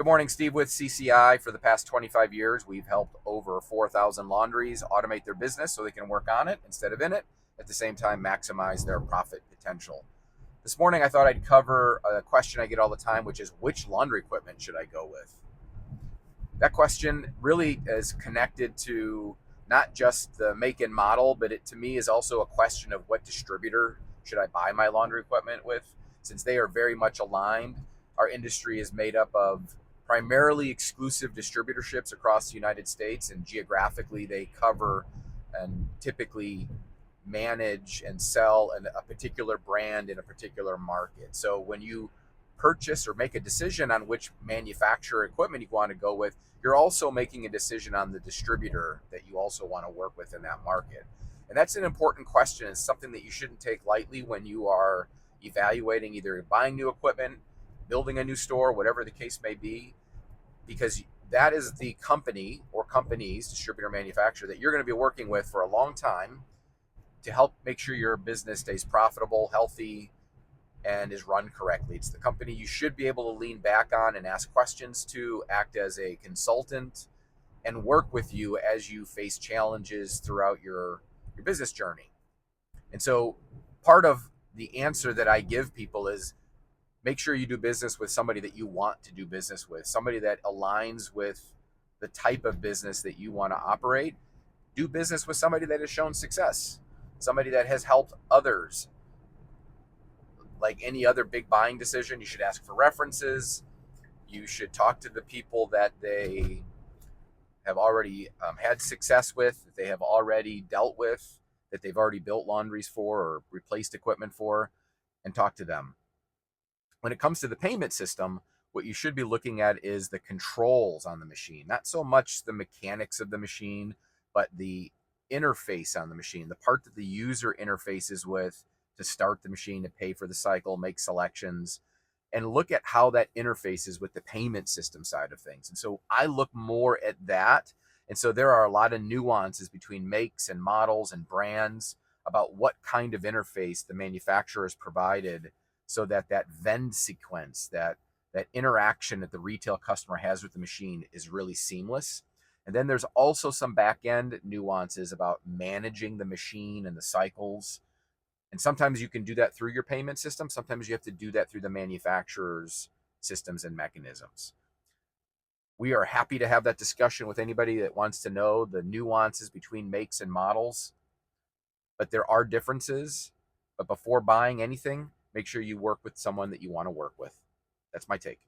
morning, Steve with CCI. For the past 25 years, we've helped over 4,000 laundries automate their business so they can work on it instead of in it, at the same time maximize their profit potential. This morning, I thought I'd cover a question I get all the time, which is which laundry equipment should I go with? That question really is connected to not just the make and model, but it to me is also a question of what distributor should I buy my laundry equipment with, since they are very much aligned. Our industry is made up of primarily exclusive distributorships across the United States, and geographically they cover and typically manage and sell a particular brand in a particular market. So when you purchase or make a decision on which manufacturer equipment you want to go with, you're also making a decision on the distributor that you also want to work with in that market. And that's an important question. It's something that you shouldn't take lightly when you are evaluating either buying new equipment, building a new store, whatever the case may be, because that is the company or companies, distributor, manufacturer, that you're going to be working with for a long time to help make sure your business stays profitable, healthy, and is run correctly. It's the company you should be able to lean back on and ask questions to, act as a consultant, and work with you as you face challenges throughout your business journey. And so part of the answer that I give people is make sure you do business with somebody that you want to do business with, somebody that aligns with the type of business that you want to operate. Do business with somebody that has shown success, somebody that has helped others. Like any other big buying decision, you should ask for references. You should talk to the people that they have already had success with, that they have already dealt with, that they've already built laundries for or replaced equipment for, and talk to them. When it comes to the payment system, what you should be looking at is the controls on the machine, not so much the mechanics of the machine, but the interface on the machine, the part that the user interfaces with to start the machine, to pay for the cycle, make selections, and look at how that interfaces with the payment system side of things. And so I look more at that. And so there are a lot of nuances between makes and models and brands about what kind of interface the manufacturer has provided, so that that vend sequence, that interaction that the retail customer has with the machine is really seamless. And then there's also some back end nuances about managing the machine and the cycles. And sometimes you can do that through your payment system. Sometimes you have to do that through the manufacturer's systems and mechanisms. We are happy to have that discussion with anybody that wants to know the nuances between makes and models. But there are differences. But before buying anything, make sure you work with someone that you want to work with. That's my take.